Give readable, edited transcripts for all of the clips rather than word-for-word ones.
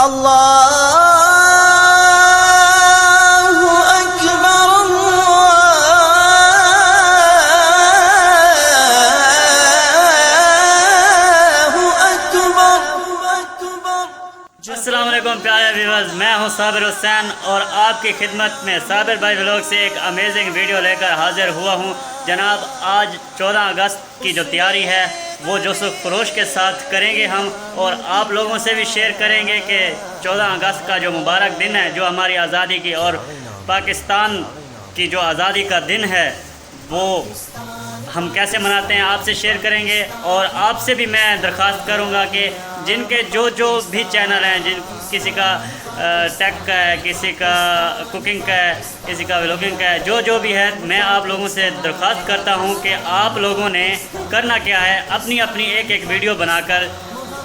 اللہ اکبر اللہ اکبر۔ السلام علیکم پیارے ویورز، میں ہوں صابر حسین اور آپ کی خدمت میں صابر بھائی ولاگ سے ایک امیزنگ ویڈیو لے کر حاضر ہوا ہوں۔ جناب آج 14 اگست کی جو تیاری ہے وہ جوش و خروش کے ساتھ کریں گے ہم، اور آپ لوگوں سے بھی شیئر کریں گے کہ 14 اگست کا جو مبارک دن ہے، جو ہماری آزادی کی اور پاکستان کی جو آزادی کا دن ہے، وہ ہم کیسے مناتے ہیں آپ سے شیئر کریں گے۔ اور آپ سے بھی میں درخواست کروں گا کہ جن کے جو بھی چینل ہیں، کسی کا ٹیک کا ہے، کسی کا کوکنگ کا ہے، کسی کا ولاگنگ کا ہے، جو بھی ہے، میں آپ لوگوں سے درخواست کرتا ہوں کہ آپ لوگوں نے کرنا کیا ہے، اپنی ایک ویڈیو بنا کر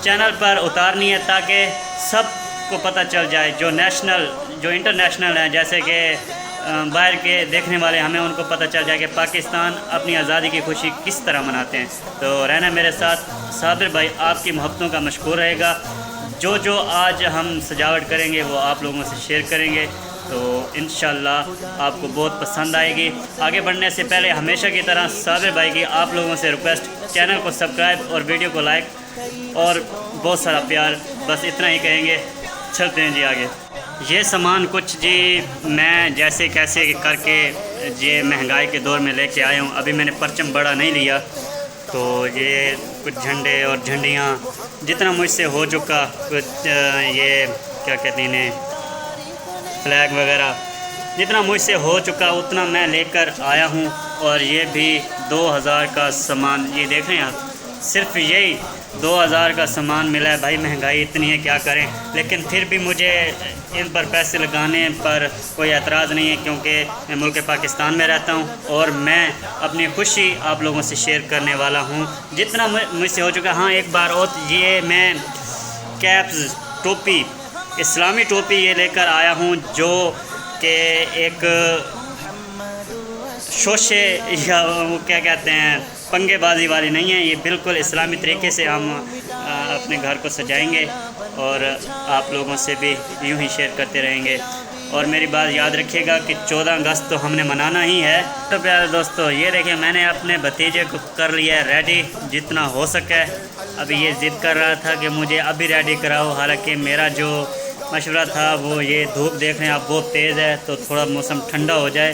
چینل پر اتارنی ہے تاکہ سب کو پتہ چل جائے، جو نیشنل جو انٹرنیشنل ہیں، جیسے کہ باہر کے دیکھنے والے، ہمیں ان کو پتہ چل جائے کہ پاکستان اپنی آزادی کی خوشی کس طرح مناتے ہیں۔ تو رہنا میرے ساتھ، صابر بھائی آپ کی محبتوں کا مشکور رہے گا۔ جو آج ہم سجاوٹ کریں گے وہ آپ لوگوں سے شیئر کریں گے، تو انشاءاللہ آپ کو بہت پسند آئے گی۔ آگے بڑھنے سے پہلے ہمیشہ کی طرح صابر بھائی کی آپ لوگوں سے ریکویسٹ، چینل کو سبسکرائب اور ویڈیو کو لائک اور بہت سارا پیار، بس اتنا ہی کہیں گے۔ چلتے ہیں جی آگے۔ یہ سامان کچھ جی میں جیسے کیسے کر کے یہ مہنگائی کے دور میں لے کے آیا ہوں۔ ابھی میں نے پرچم بڑا نہیں لیا، تو یہ کچھ جھنڈے اور جھنڈیاں جتنا مجھ سے ہو چکا، کچھ یہ کیا کہتے ہیں فلیگ وغیرہ، جتنا مجھ سے ہو چکا اتنا میں لے کر آیا ہوں۔ اور یہ بھی 2000 کا سامان، یہ دیکھ رہے ہیں آپ، صرف یہی 2000 کا سامان ملا ہے۔ بھائی مہنگائی اتنی ہے، کیا کریں، لیکن پھر بھی مجھے ان پر پیسے لگانے پر کوئی اعتراض نہیں ہے، کیونکہ میں ملک پاکستان میں رہتا ہوں اور میں اپنی خوشی آپ لوگوں سے شیئر کرنے والا ہوں جتنا مجھ سے ہو چکا۔ ہاں ایک بار اور یہ میں کیپز، ٹوپی، اسلامی ٹوپی یہ لے کر آیا ہوں، جو کہ ایک شوشے یا وہ کیا کہتے ہیں پنگے بازی والی نہیں ہے، یہ بالکل اسلامی طریقے سے ہم اپنے گھر کو سجائیں گے اور آپ لوگوں سے بھی یوں ہی شیئر کرتے رہیں گے۔ اور میری بات یاد رکھیے گا کہ 14 اگست تو ہم نے منانا ہی ہے۔ تو پیارے دوستو، یہ دیکھیں میں نے اپنے بھتیجے کو کر لیا ہے ریڈی جتنا ہو سکے۔ ابھی یہ ضد کر رہا تھا کہ مجھے ابھی ریڈی کراؤ، حالانکہ میرا جو مشورہ تھا وہ یہ دھوپ دیکھ رہے ہیں آپ بہت تیز ہے، تو تھوڑا موسم ٹھنڈا ہو جائے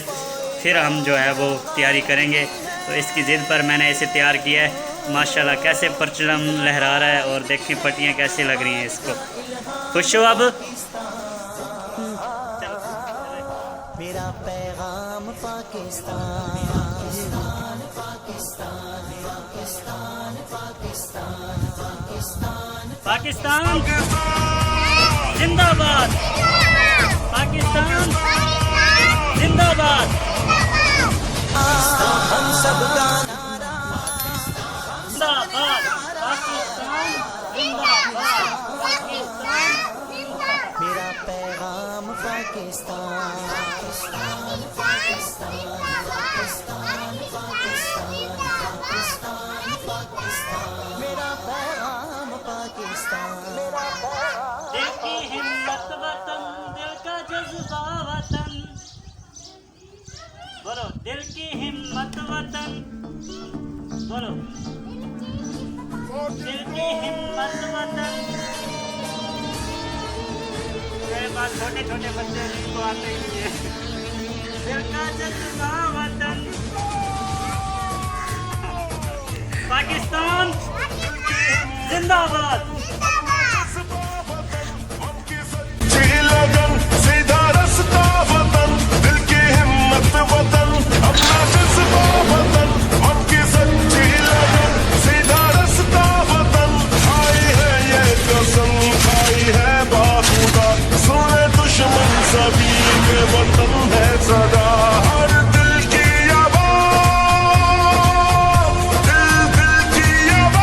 پھر ہم جو ہے وہ تیاری کریں گے۔ تو اس کی ضد پر میں نے اسے تیار کیا ہے۔ ماشاءاللہ کیسے پرچم لہرا رہا ہے، اور دیکھیں پٹیاں کیسے لگ رہی ہیں اس کو۔ خوش ہو اب؟ میرا پیغام پاکستان، پاکستان زندہ باد، پاکستان زندہ باد۔ ہم سب گانا زندہ باد پاکستان، زندہ باد پاکستان۔ میرا پیغام پاکستان، میرا پیغام پاکستان۔ دل کی ہمت وطن، دل کا جذبہ وطن، بولو دل کی ہمت وطن، بولو دل کی ہمت وطن۔ میرے پاس چھوٹے چھوٹے بچے ہیں جن کو آتے ہی نہیں ہے۔ دل کا جذبہ وطن، پاکستان زندہ باد۔ سیدھا رستہ وطن، دل کی ہمت وطن، اپنا جذبہ وطن، اب کی سچی لگن، سیدھا رستہ وطن، کھائی ہے یہ قسم، کھائی ہے باخدا، سنے دشمن سبھی کے وطن ہے صدا، ہر دل کی آواز، دل کی آواز،